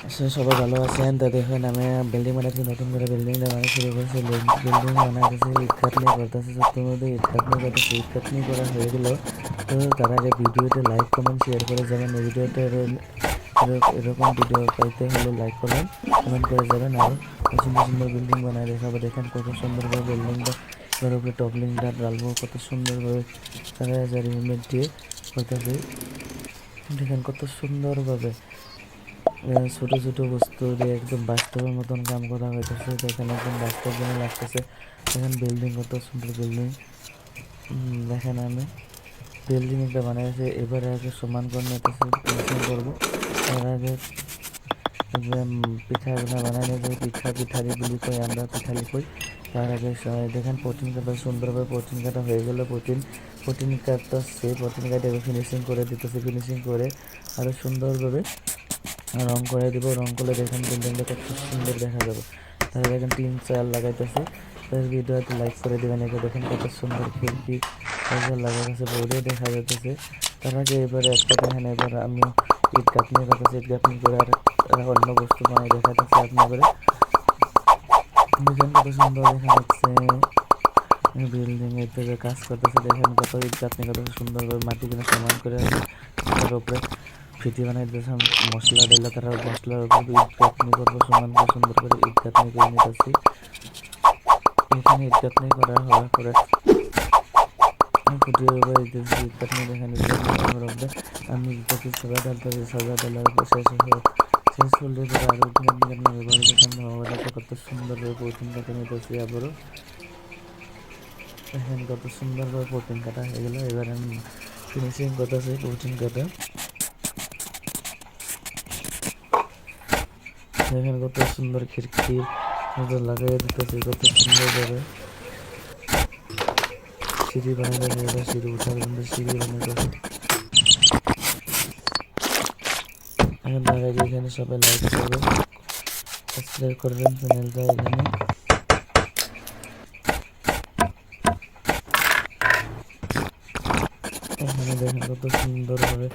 আসলে সবাই ভালো আছেন। তো দেখুন আমি বিল্ডিং বানাচ্ছি, নতুন করে বিল্ডিং বানানো শুরু করেছি। বিল্ডিং বানাতেছি, ইট গাঁথনি করতেছি, সত্যি মধ্যে ইট গাঁথনি করতেছি। ইট গাঁথনি করা হয়ে গেল, তো তার আগে ভিডিওতে লাইক কমেন্ট শেয়ার করে যাবেন। এই ভিডিওতে এরকম ভিডিও পাইতে হলে লাইক করবেন, কমেন্ট করে যাবেন। আর সুন্দর সুন্দর বিল্ডিং বানায় দেখাবো। দেখেন কত সুন্দরভাবে বিল্ডিংটা এর উপরে টপলিংটা ডালবো, কত সুন্দরভাবে সারা হাজার ইউনিট দিয়ে করতেছি। দেখেন কত সুন্দরভাবে ছোট ছোট বস্তু দিয়ে একদম বাস্তবের মতন কাম করা হইতেছে। দেখেন একদম বাস্তব যেন লাগতেছে। দেখেন বিল্ডিং, কত সুন্দর বিল্ডিং। দেখেন আমি বিল্ডিং একটা বানিয়েছি, এবারে আগে সমান করে নিতেছি, ফিনিশিং করবো। তার আগে পিঠাগুলো বানাই নিয়েছে, পিঠারি বলি কই, আমরা পিঠালি কই। তার আগে দেখেন প্রোটিন কাটা সুন্দরভাবে প্রোটিন কাটা হয়ে গেল। প্রোটিন কাটতেছে, প্রোটিন কাটে ফিনিশিং করে দিতেছে। ফিনিশিং করে আরও সুন্দরভাবে রং করে দিব। রং করলে দেখেন বিল্ডিংটা কত সুন্দর দেখা যাবে। তাহলে দেখেন 3 4 লাগাইতেছে। তার ভিডিওতে লাইক করে দেবেন। একে দেখেন কত সুন্দর খিড়কি লাগাইতেছে, বোর্ডে দেখা যাইতেছে। তার আগে এবারে একটা দেখেন, এবার আমি ইট গাঁথনি করতেছি। ইট গাঁথনি করে আর অন্য বস্তু বানাই দেখাইতেছে আপনাদের। দেখেন কত সুন্দর দেখা যাচ্ছে। বিল্ডিং এর থেকে কাজ করতেছে, দেখেন কত ইট গাঁথনি করতেছে সুন্দরভাবে, মাটি কিনা সমান করে তার উপরে ফিটি বানাই দিতেছে। মশলা দিলে তারা মশলার উপর ইট গাঁথনি করবো, সমান করে সুন্দর করে ইট গাঁথনি করে নিতেছি। এখানে ইট গাঁথনি করা হওয়ার পরে ফুটিয়ে উপরে দিতেছি ইট গাঁথনি। দেখেন ইট গাঁথনি করার উপরে আমি দিতেছি সাজা ডালতেছি। সাজা ডালার উপর শেষ হলে পরে আরও ইট গাঁথনি কাটনি ব্যবহার দেখেন মোবাইলটা কত সুন্দরভাবে প্রোটিন কাটে নিতেছি। আবারও দেখেন কত সুন্দরভাবে প্রোটিন কাটা হয়ে গেলো। এবার আমি ফিনিশিং করতেছি প্রোটিন কাটা। দেখেন কত সুন্দর খিড়কি লাগাই দিতেছি, কত সুন্দরভাবে সিঁড়ি বানাইতেছি। এবার সিঁড়ি উঠার জন্য সিঁড়ি বানাইতেছি। এখন লাগাই দিয়ে এখানে সবাই লাইক করবে, সাবস্ক্রাইব করবেন চ্যানেলটা। এখানে দেখেন কত সুন্দরভাবে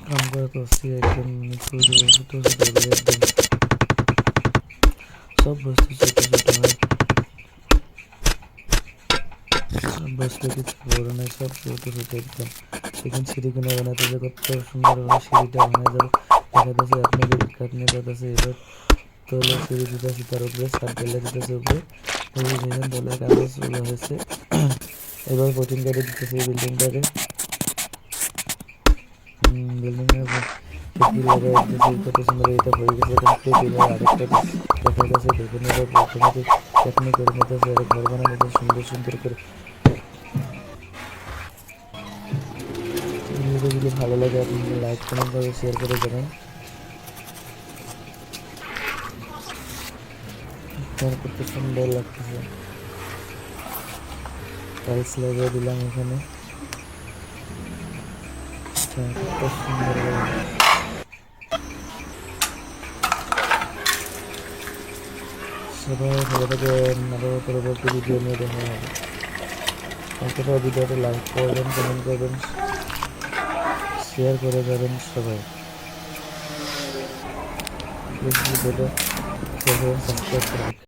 কাম করে করছি। একদম ছোট ছোট ছোট করে একদম সব বস্তু ছোট ছোট হয়, সব বস্তু কিছু বড় নয়, সব ছোট ছোট একদম। দেখেন সিঁড়িগুলো বানাতেছে, কত সুন্দরভাবে সিঁড়িটা বানায় যাবে দেখা যাচ্ছে। আপনাদের কাটনে করতেছে, এবার তলে সিঁড়ি দিতেছে, তার উপরে ছাদ ঢেলে দিতেছে উপরে। দেখেন তলে কাগজ তোলা হয়েছে। এবার প্রোটিন কাটে দিতেছে বিল্ডিংটাকে। বিল্ডিংয়ের খুঁটি লাগাই দিতেছি, কত সুন্দর এটা হয়ে গেছে। এখন খুঁটি আরেকটা দেখা যাচ্ছে। দেখুন এবার প্রথমে চাটনি করে নিতেছে, আর ঘর বানানো নিতেছে সুন্দর সুন্দর করে। ভিডিওটা যদি ভালো লাগে আপনি লাইক কমেন্ট করে শেয়ার করে যাবেন। কত সুন্দর লাগতেছে। টাইলস লাগিয়ে দিলাম এখানে, কত সুন্দর। সবাই ভালো থাকেন, আরও পরবর্তী ভিডিও নিয়ে দেখা হবে। অন্তত ভিডিওটা লাইক করবেন, কমেন্ট করবেন, শেয়ার করে যাবেন সবাই। প্লিজ ভিডিওটা সাবস্ক্রাইব করবেন।